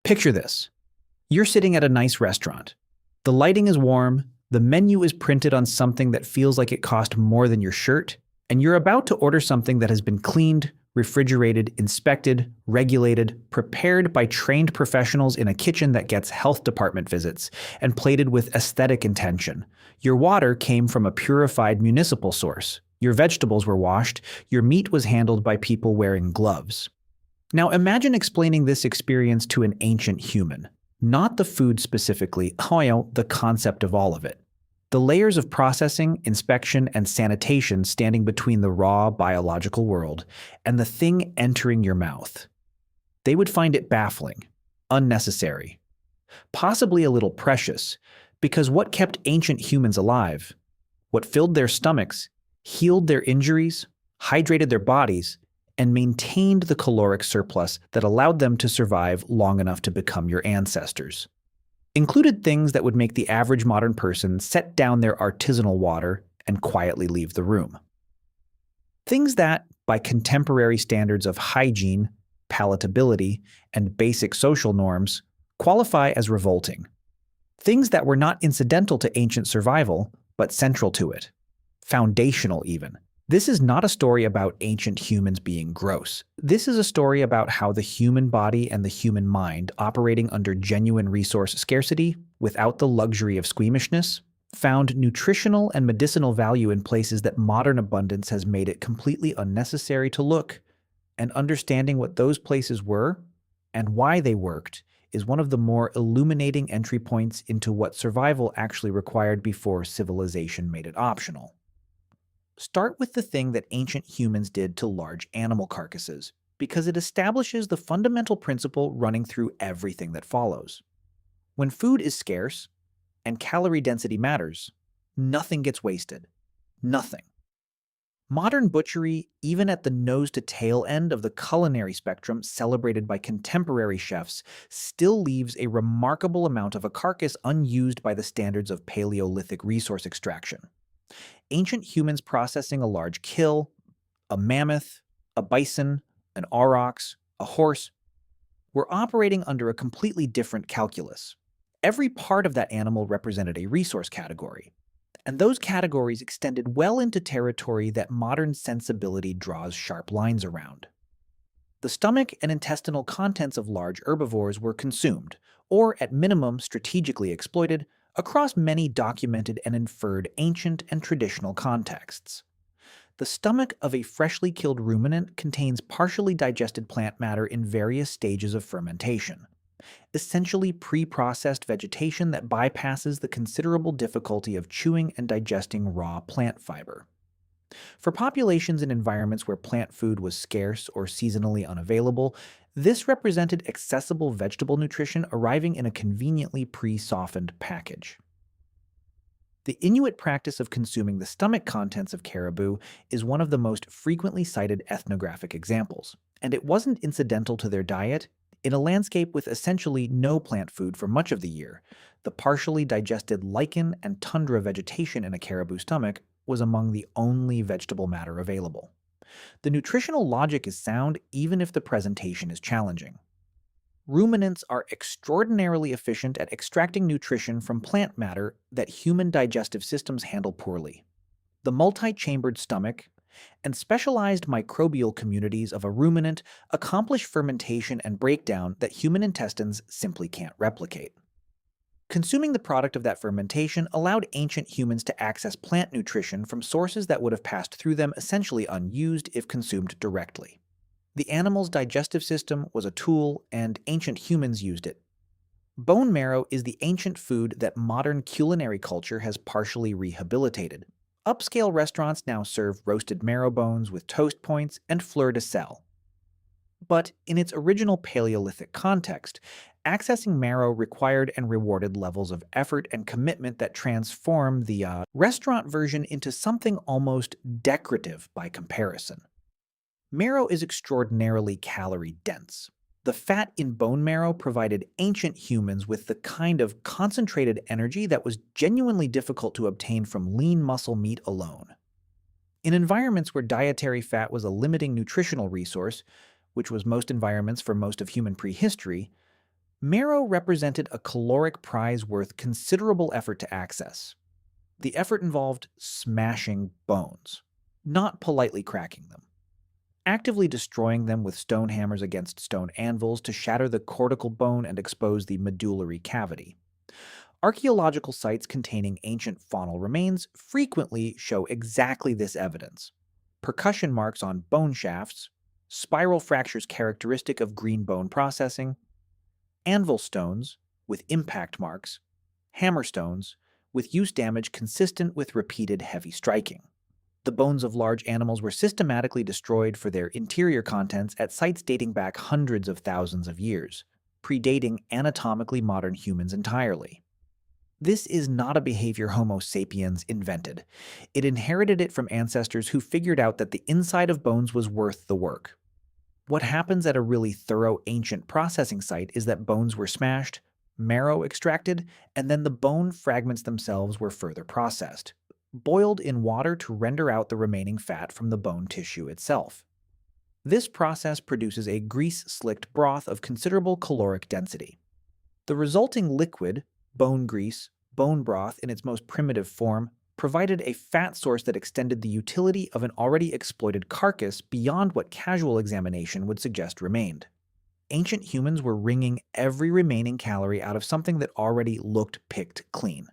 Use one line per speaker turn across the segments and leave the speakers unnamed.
Picture this. You're sitting at a nice restaurant. The lighting is warm, the menu is printed on something that feels like it cost more than your shirt, and you're about to order something that has been cleaned, refrigerated, inspected, regulated, prepared by trained professionals in a kitchen that gets health department visits, and plated with aesthetic intention. Your water came from a purified municipal source. Your vegetables were washed. Your meat was handled by people wearing gloves. Now imagine explaining this experience to an ancient human. Not the food specifically, the concept of all of it. The layers of processing, inspection, and sanitation standing between the raw biological world and the thing entering your mouth. They would find it baffling, unnecessary, possibly a little precious, because what kept ancient humans alive, what filled their stomachs, healed their injuries, hydrated their bodies, and maintained the caloric surplus that allowed them to survive long enough to become your ancestors. Included things that would make the average modern person set down their artisanal water and quietly leave the room. Things that, by contemporary standards of hygiene, palatability, and basic social norms, qualify as revolting. Things that were not incidental to ancient survival, but central to it. Foundational even. This is not a story about ancient humans being gross. This is a story about how the human body and the human mind, operating under genuine resource scarcity, without the luxury of squeamishness, found nutritional and medicinal value in places that modern abundance has made it completely unnecessary to look. And understanding what those places were and why they worked is one of the more illuminating entry points into what survival actually required before civilization made it optional. Start with the thing that ancient humans did to large animal carcasses, because it establishes the fundamental principle running through everything that follows. When food is scarce, and calorie density matters, nothing gets wasted. Nothing. Modern butchery, even at the nose-to-tail end of the culinary spectrum celebrated by contemporary chefs, still leaves a remarkable amount of a carcass unused by the standards of Paleolithic resource extraction. Ancient humans processing a large kill, a mammoth, a bison, an aurochs, a horse, were operating under a completely different calculus. Every part of that animal represented a resource category, and those categories extended well into territory that modern sensibility draws sharp lines around. The stomach and intestinal contents of large herbivores were consumed, or at minimum strategically exploited, across many documented and inferred ancient and traditional contexts. The stomach of a freshly killed ruminant contains partially digested plant matter in various stages of fermentation, essentially pre-processed vegetation that bypasses the considerable difficulty of chewing and digesting raw plant fiber. For populations in environments where plant food was scarce or seasonally unavailable, this represented accessible vegetable nutrition arriving in a conveniently pre-softened package. The Inuit practice of consuming the stomach contents of caribou is one of the most frequently cited ethnographic examples, and it wasn't incidental to their diet. In a landscape with essentially no plant food for much of the year, the partially digested lichen and tundra vegetation in a caribou stomach was among the only vegetable matter available. The nutritional logic is sound even if the presentation is challenging. Ruminants are extraordinarily efficient at extracting nutrition from plant matter that human digestive systems handle poorly. The multi-chambered stomach and specialized microbial communities of a ruminant accomplish fermentation and breakdown that human intestines simply can't replicate. Consuming the product of that fermentation allowed ancient humans to access plant nutrition from sources that would have passed through them essentially unused if consumed directly. The animal's digestive system was a tool, and ancient humans used it. Bone marrow is the ancient food that modern culinary culture has partially rehabilitated. Upscale restaurants now serve roasted marrow bones with toast points and fleur de sel. But in its original Paleolithic context, accessing marrow required and rewarded levels of effort and commitment that transform the restaurant version into something almost decorative by comparison. Marrow is extraordinarily calorie-dense. The fat in bone marrow provided ancient humans with the kind of concentrated energy that was genuinely difficult to obtain from lean muscle meat alone. In environments where dietary fat was a limiting nutritional resource, which was most environments for most of human prehistory, Marrow represented a caloric prize worth considerable effort to access. The effort involved smashing bones, not politely cracking them, actively destroying them with stone hammers against stone anvils to shatter the cortical bone and expose the medullary cavity. Archaeological sites containing ancient faunal remains frequently show exactly this evidence. Percussion marks on bone shafts, spiral fractures characteristic of green bone processing, anvil stones with impact marks, hammer stones with use damage consistent with repeated heavy striking. The bones of large animals were systematically destroyed for their interior contents at sites dating back hundreds of thousands of years, predating anatomically modern humans entirely. This is not a behavior Homo sapiens invented. It inherited it from ancestors who figured out that the inside of bones was worth the work. What happens at a really thorough ancient processing site is that bones were smashed, marrow extracted, and then the bone fragments themselves were further processed, boiled in water to render out the remaining fat from the bone tissue itself. This process produces a grease-slicked broth of considerable caloric density. The resulting liquid, bone grease, bone broth in its most primitive form, provided a fat source that extended the utility of an already exploited carcass beyond what casual examination would suggest remained. Ancient humans were wringing every remaining calorie out of something that already looked picked clean.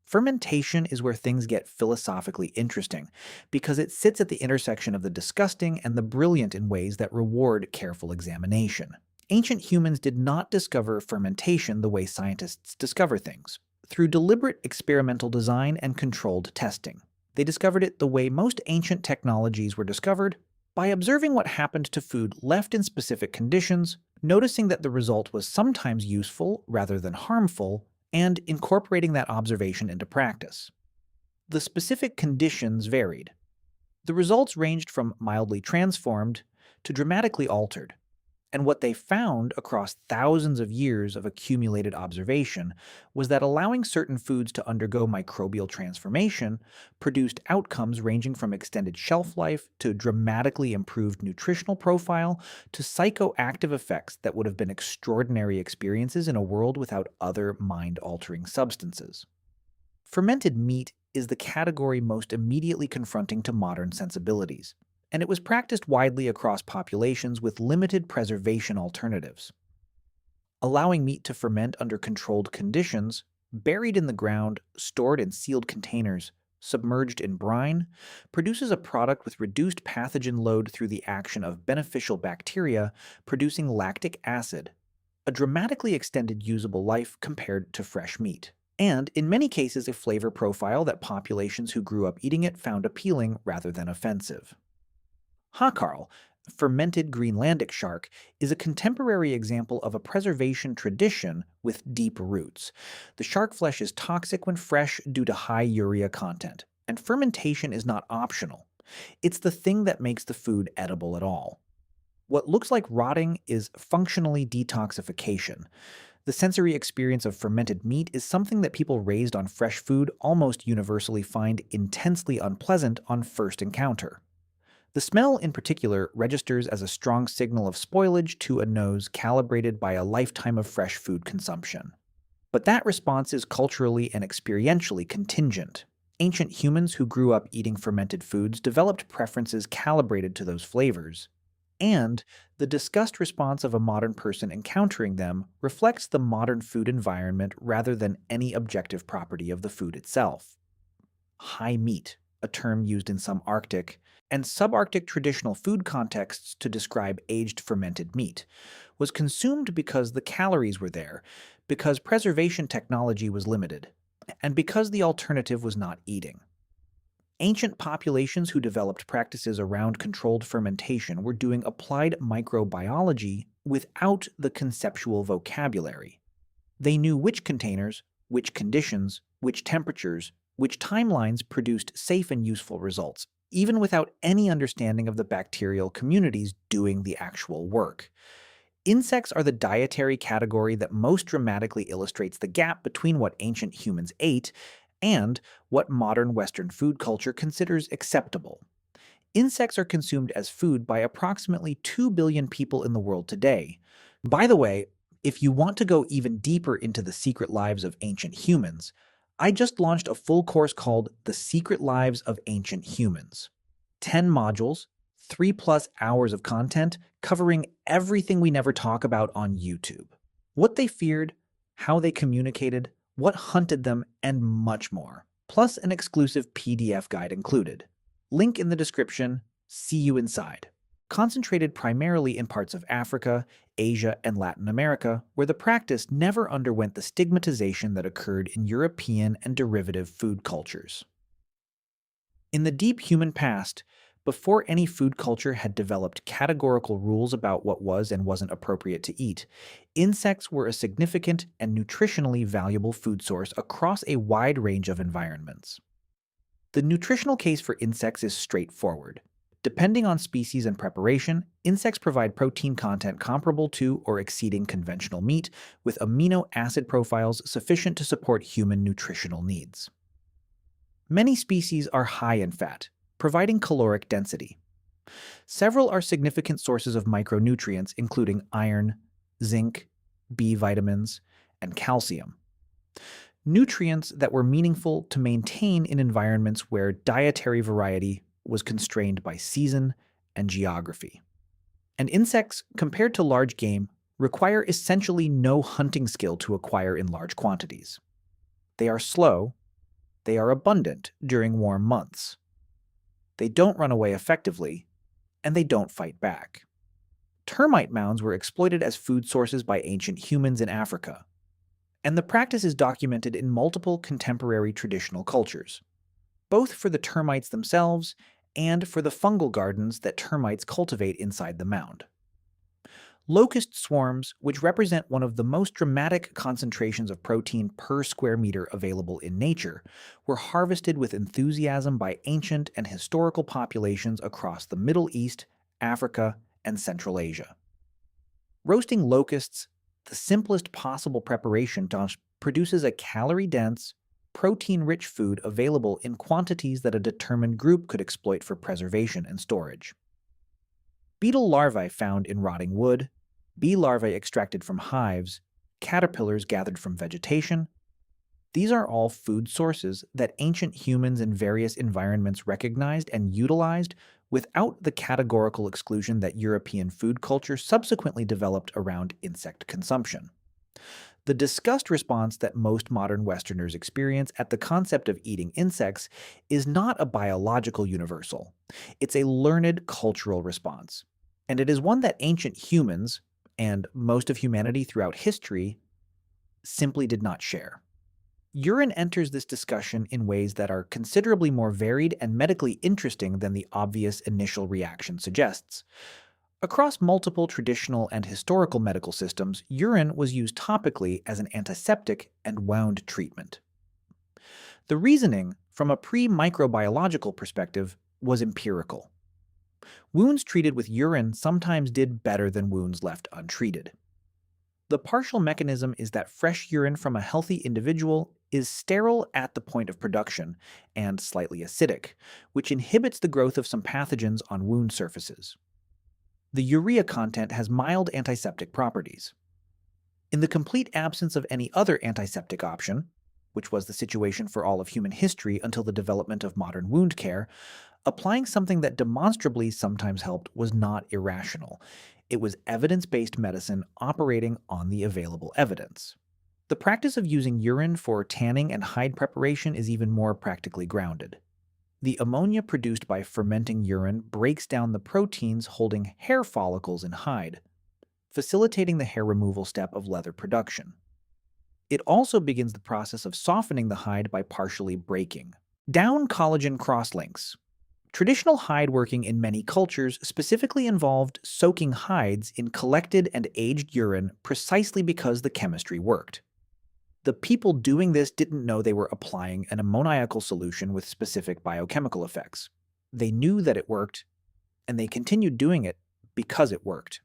Fermentation is where things get philosophically interesting, because it sits at the intersection of the disgusting and the brilliant in ways that reward careful examination. Ancient humans did not discover fermentation the way scientists discover things, through deliberate experimental design and controlled testing. They discovered it the way most ancient technologies were discovered, by observing what happened to food left in specific conditions, noticing that the result was sometimes useful rather than harmful, and incorporating that observation into practice. The specific conditions varied. The results ranged from mildly transformed to dramatically altered, and what they found across thousands of years of accumulated observation was that allowing certain foods to undergo microbial transformation produced outcomes ranging from extended shelf life to dramatically improved nutritional profile to psychoactive effects that would have been extraordinary experiences in a world without other mind-altering substances. Fermented meat is the category most immediately confronting to modern sensibilities, and it was practiced widely across populations with limited preservation alternatives. Allowing meat to ferment under controlled conditions, buried in the ground, stored in sealed containers, submerged in brine, produces a product with reduced pathogen load through the action of beneficial bacteria producing lactic acid, a dramatically extended usable life compared to fresh meat, and in many cases a flavor profile that populations who grew up eating it found appealing rather than offensive. Hakarl, fermented Greenlandic shark, is a contemporary example of a preservation tradition with deep roots. The shark flesh is toxic when fresh due to high urea content, and fermentation is not optional. It's the thing that makes the food edible at all. What looks like rotting is functionally detoxification. The sensory experience of fermented meat is something that people raised on fresh food almost universally find intensely unpleasant on first encounter. The smell, in particular, registers as a strong signal of spoilage to a nose calibrated by a lifetime of fresh food consumption. But that response is culturally and experientially contingent. Ancient humans who grew up eating fermented foods developed preferences calibrated to those flavors, and the disgust response of a modern person encountering them reflects the modern food environment rather than any objective property of the food itself. High meat, a term used in some Arctic and subarctic traditional food contexts to describe aged fermented meat, was consumed because the calories were there, because preservation technology was limited, and because the alternative was not eating. Ancient populations who developed practices around controlled fermentation were doing applied microbiology without the conceptual vocabulary. They knew which containers, which conditions, which temperatures, which timelines produced safe and useful results, even without any understanding of the bacterial communities doing the actual work. Insects are the dietary category that most dramatically illustrates the gap between what ancient humans ate and what modern Western food culture considers acceptable. Insects are consumed as food by approximately 2 billion people in the world today. By the way, If you want to go even deeper into the secret lives of ancient humans, I just launched a full course called The Secret Lives of Ancient Humans. 10 modules, 3+ hours of content covering everything we never talk about on YouTube. What they feared, how they communicated, what hunted them, and much more. Plus an exclusive PDF guide included. Link in the description. See you inside. Concentrated primarily in parts of Africa, Asia, and Latin America, where the practice never underwent the stigmatization that occurred in European and derivative food cultures. In the deep human past, before any food culture had developed categorical rules about what was and wasn't appropriate to eat, insects were a significant and nutritionally valuable food source across a wide range of environments. The nutritional case for insects is straightforward. Depending on species and preparation, insects provide protein content comparable to or exceeding conventional meat, with amino acid profiles sufficient to support human nutritional needs. Many species are high in fat, providing caloric density. Several are significant sources of micronutrients, including iron, zinc, B vitamins, and calcium. Nutrients that were meaningful to maintain in environments where dietary variety was constrained by season and geography. And insects, compared to large game, require essentially no hunting skill to acquire in large quantities. They are slow, they are abundant during warm months. They don't run away effectively, and they don't fight back. Termite mounds were exploited as food sources by ancient humans in Africa, and the practice is documented in multiple contemporary traditional cultures, both for the termites themselves and for the fungal gardens that termites cultivate inside the mound. Locust swarms, which represent one of the most dramatic concentrations of protein per square meter available in nature, were harvested with enthusiasm by ancient and historical populations across the Middle East, Africa, and Central Asia. Roasting locusts, the simplest possible preparation, produces a calorie-dense, protein-rich food available in quantities that a determined group could exploit for preservation and storage. Beetle larvae found in rotting wood, bee larvae extracted from hives, caterpillars gathered from vegetation. These are all food sources that ancient humans in various environments recognized and utilized without the categorical exclusion that European food culture subsequently developed around insect consumption. The disgust response that most modern Westerners experience at the concept of eating insects is not a biological universal. It's a learned cultural response. And it is one that ancient humans, and most of humanity throughout history, simply did not share. Urine enters this discussion in ways that are considerably more varied and medically interesting than the obvious initial reaction suggests. Across multiple traditional and historical medical systems, urine was used topically as an antiseptic and wound treatment. The reasoning, from a pre-microbiological perspective, was empirical. Wounds treated with urine sometimes did better than wounds left untreated. The partial mechanism is that fresh urine from a healthy individual is sterile at the point of production and slightly acidic, which inhibits the growth of some pathogens on wound surfaces. The urea content has mild antiseptic properties. In the complete absence of any other antiseptic option, which was the situation for all of human history until the development of modern wound care, applying something that demonstrably sometimes helped was not irrational. It was evidence-based medicine operating on the available evidence. The practice of using urine for tanning and hide preparation is even more practically grounded. The ammonia produced by fermenting urine breaks down the proteins holding hair follicles in hide, facilitating the hair removal step of leather production. It also begins the process of softening the hide by partially breaking down collagen crosslinks. Traditional hide working in many cultures specifically involved soaking hides in collected and aged urine precisely because the chemistry worked. The people doing this didn't know they were applying an ammoniacal solution with specific biochemical effects. They knew that it worked, and they continued doing it because it worked.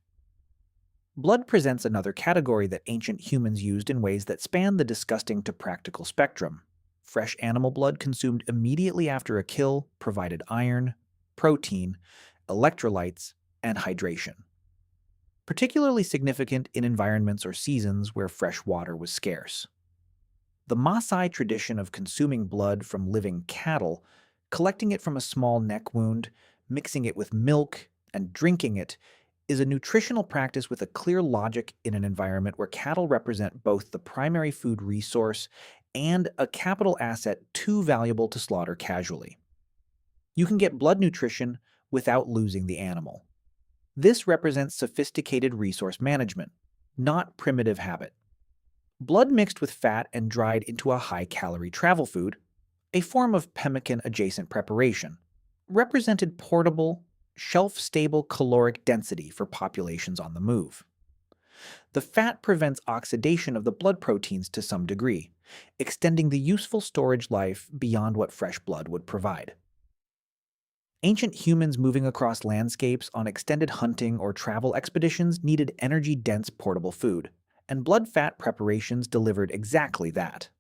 Blood presents another category that ancient humans used in ways that span the disgusting to practical spectrum. Fresh animal blood consumed immediately after a kill provided iron, protein, electrolytes, and hydration. particularly significant in environments or seasons where fresh water was scarce. The Maasai tradition of consuming blood from living cattle, collecting it from a small neck wound, mixing it with milk, and drinking it, is a nutritional practice with a clear logic in an environment where cattle represent both the primary food resource and a capital asset too valuable to slaughter casually. You can get blood nutrition without losing the animal. This represents sophisticated resource management, not primitive habit. Blood mixed with fat and dried into a high-calorie travel food, a form of pemmican-adjacent preparation, represented portable, shelf-stable caloric density for populations on the move. The fat prevents oxidation of the blood proteins to some degree, extending the useful storage life beyond what fresh blood would provide. Ancient humans moving across landscapes on extended hunting or travel expeditions needed energy-dense portable food, and blood fat preparations delivered exactly that.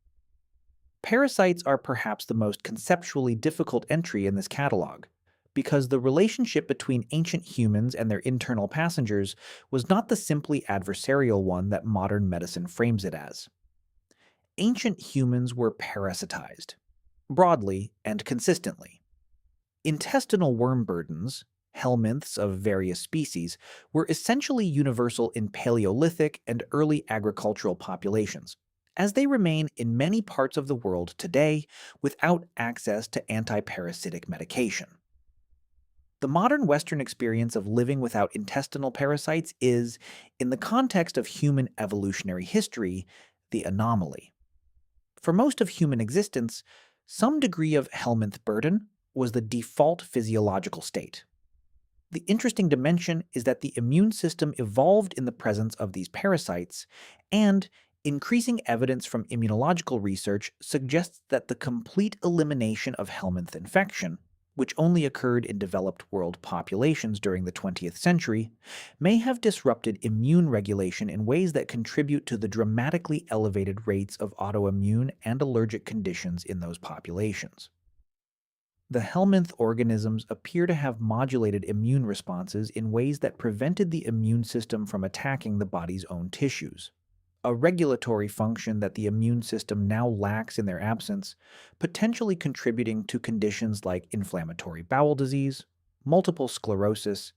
Parasites are perhaps the most conceptually difficult entry in this catalog, because the relationship between ancient humans and their internal passengers was not the simply adversarial one that modern medicine frames it as. Ancient humans were parasitized, broadly and consistently. Intestinal worm burdens, helminths of various species, were essentially universal in Paleolithic and early agricultural populations, as they remain in many parts of the world today without access to antiparasitic medication. The modern Western experience of living without intestinal parasites is, in the context of human evolutionary history, the anomaly. For most of human existence, some degree of helminth burden was the default physiological state. The interesting dimension is that the immune system evolved in the presence of these parasites, and increasing evidence from immunological research suggests that the complete elimination of helminth infection, which only occurred in developed world populations during the 20th century, may have disrupted immune regulation in ways that contribute to the dramatically elevated rates of autoimmune and allergic conditions in those populations. The helminth organisms appear to have modulated immune responses in ways that prevented the immune system from attacking the body's own tissues, a regulatory function that the immune system now lacks in their absence, potentially contributing to conditions like inflammatory bowel disease, multiple sclerosis,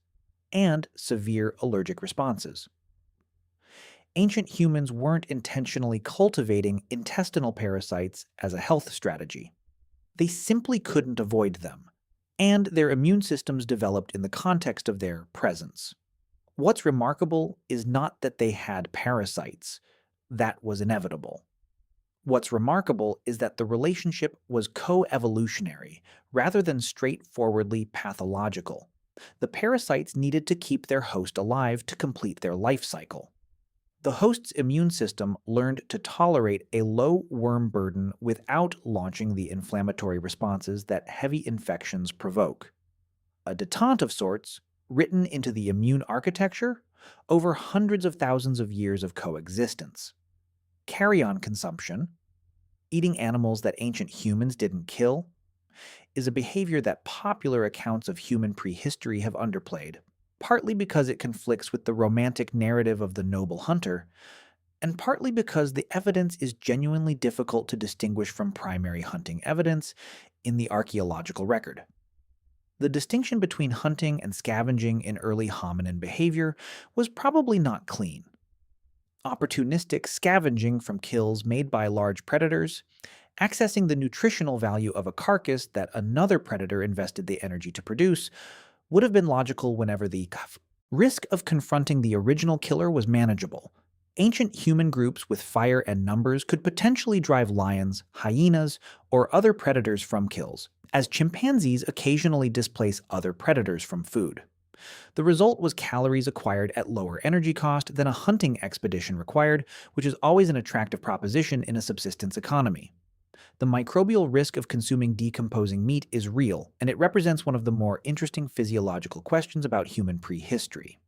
and severe allergic responses. Ancient humans weren't intentionally cultivating intestinal parasites as a health strategy. They simply couldn't avoid them, and their immune systems developed in the context of their presence. What's remarkable is not that they had parasites. That was inevitable. What's remarkable is that the relationship was co-evolutionary rather than straightforwardly pathological. The parasites needed to keep their host alive to complete their life cycle. The host's immune system learned to tolerate a low worm burden without launching the inflammatory responses that heavy infections provoke. A detente of sorts, written into the immune architecture over hundreds of thousands of years of coexistence. Carrion consumption, eating animals that ancient humans didn't kill, is a behavior that popular accounts of human prehistory have underplayed, partly because it conflicts with the romantic narrative of the noble hunter, and partly because the evidence is genuinely difficult to distinguish from primary hunting evidence in the archaeological record. The distinction between hunting and scavenging in early hominin behavior was probably not clean. Opportunistic scavenging from kills made by large predators, accessing the nutritional value of a carcass that another predator invested the energy to produce, would have been logical whenever the risk of confronting the original killer was manageable. Ancient human groups with fire and numbers could potentially drive lions, hyenas, or other predators from kills, as chimpanzees occasionally displace other predators from food. The result was calories acquired at lower energy cost than a hunting expedition required, which is always an attractive proposition in a subsistence economy. The microbial risk of consuming decomposing meat is real, and it represents one of the more interesting physiological questions about human prehistory.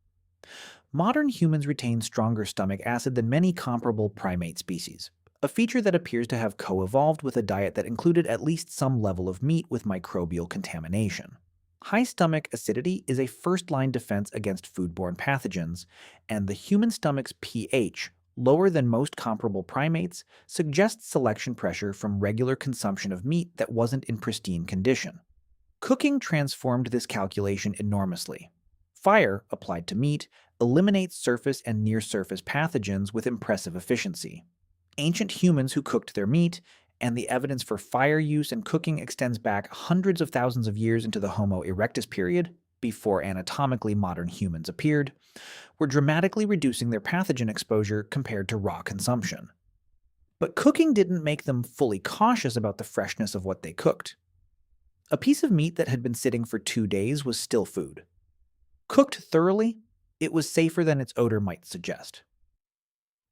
Modern humans retain stronger stomach acid than many comparable primate species, a feature that appears to have co-evolved with a diet that included at least some level of meat with microbial contamination. High stomach acidity is a first-line defense against foodborne pathogens, and the human stomach's pH, lower than most comparable primates, suggests selection pressure from regular consumption of meat that wasn't in pristine condition. Cooking transformed this calculation enormously. Fire, applied to meat, eliminates surface and near-surface pathogens with impressive efficiency. Ancient humans who cooked their meat, and the evidence for fire use and cooking extends back hundreds of thousands of years into the Homo erectus period, before anatomically modern humans appeared, were dramatically reducing their pathogen exposure compared to raw consumption. But cooking didn't make them fully cautious about the freshness of what they cooked. A piece of meat that had been sitting for 2 days was still food. Cooked thoroughly, it was safer than its odor might suggest.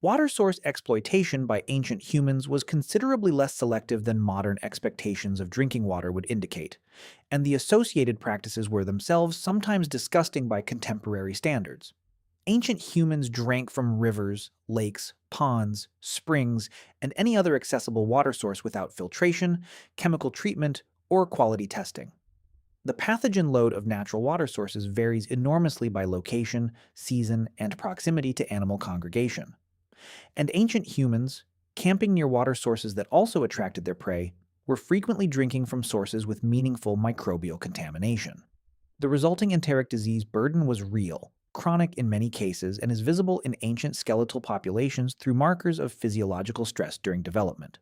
Water source exploitation by ancient humans was considerably less selective than modern expectations of drinking water would indicate, and the associated practices were themselves sometimes disgusting by contemporary standards. Ancient humans drank from rivers, lakes, ponds, springs, and any other accessible water source without filtration, chemical treatment, or quality testing. The pathogen load of natural water sources varies enormously by location, season, and proximity to animal congregation. And ancient humans, camping near water sources that also attracted their prey, were frequently drinking from sources with meaningful microbial contamination. The resulting enteric disease burden was real, chronic in many cases, and is visible in ancient skeletal populations through markers of physiological stress during development.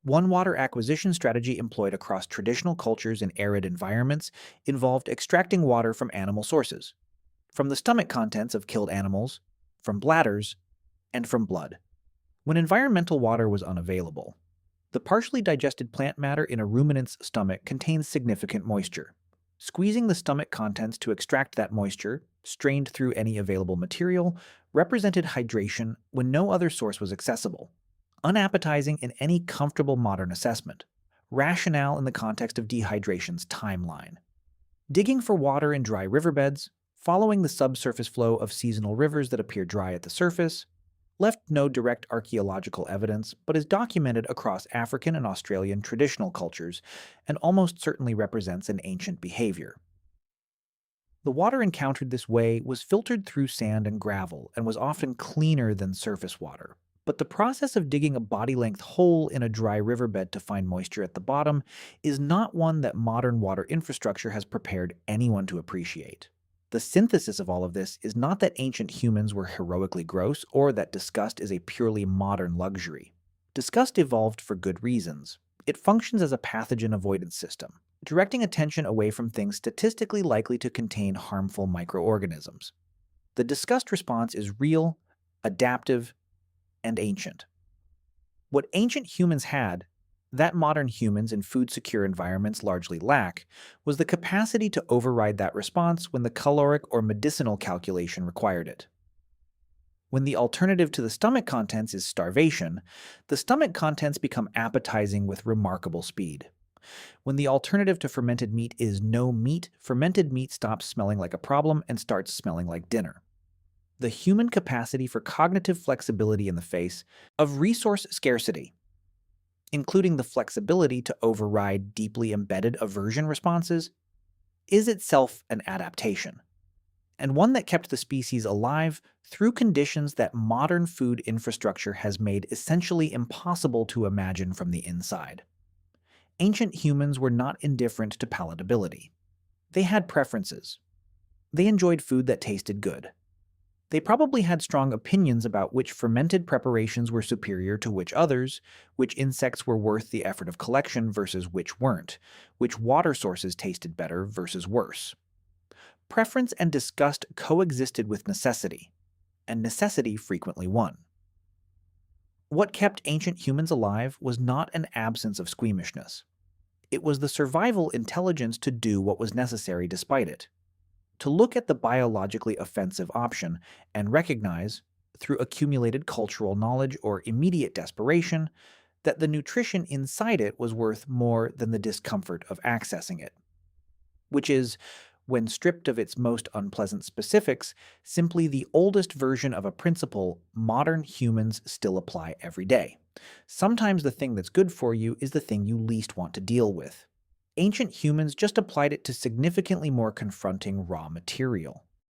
One water acquisition strategy employed across traditional cultures in arid environments involved extracting water from animal sources, from the stomach contents of killed animals, from bladders, and from blood. When environmental water was unavailable, the partially digested plant matter in a ruminant's stomach contains significant moisture. Squeezing the stomach contents to extract that moisture, strained through any available material, represented hydration when no other source was accessible. Unappetizing in any comfortable modern assessment. Rationale in the context of dehydration's timeline. Digging for water in dry riverbeds, following the subsurface flow of seasonal rivers that appear dry at the surface, left no direct archaeological evidence but is documented across African and Australian traditional cultures and almost certainly represents an ancient behavior. The water encountered this way was filtered through sand and gravel and was often cleaner than surface water. But the process of digging a body-length hole in a dry riverbed to find moisture at the bottom is not one that modern water infrastructure has prepared anyone to appreciate. The synthesis of all of this is not that ancient humans were heroically gross or that disgust is a purely modern luxury. Disgust evolved for good reasons. It functions as a pathogen avoidance system, directing attention away from things statistically likely to contain harmful microorganisms. The disgust response is real, adaptive, and ancient. What ancient humans had, that modern humans in food-secure environments largely lack, was the capacity to override that response when the caloric or medicinal calculation required it. When the alternative to the stomach contents is starvation, the stomach contents become appetizing with remarkable speed. When the alternative to fermented meat is no meat, fermented meat stops smelling like a problem and starts smelling like dinner. The human capacity for cognitive flexibility in the face of resource scarcity, including the flexibility to override deeply embedded aversion responses, is itself an adaptation, and one that kept the species alive through conditions that modern food infrastructure has made essentially impossible to imagine from the inside. Ancient humans were not indifferent to palatability. They had preferences. They enjoyed food that tasted good. They probably had strong opinions about which fermented preparations were superior to which others, which insects were worth the effort of collection versus which weren't, which water sources tasted better versus worse. Preference and disgust coexisted with necessity, and necessity frequently won. What kept ancient humans alive was not an absence of squeamishness. It was the survival intelligence to do what was necessary despite it. To look at the biologically offensive option and recognize, through accumulated cultural knowledge or immediate desperation, that the nutrition inside it was worth more than the discomfort of accessing it. Which is, when stripped of its most unpleasant specifics, simply the oldest version of a principle modern humans still apply every day. Sometimes the thing that's good for you is the thing you least want to deal with. Ancient humans just applied it to significantly more confronting raw material.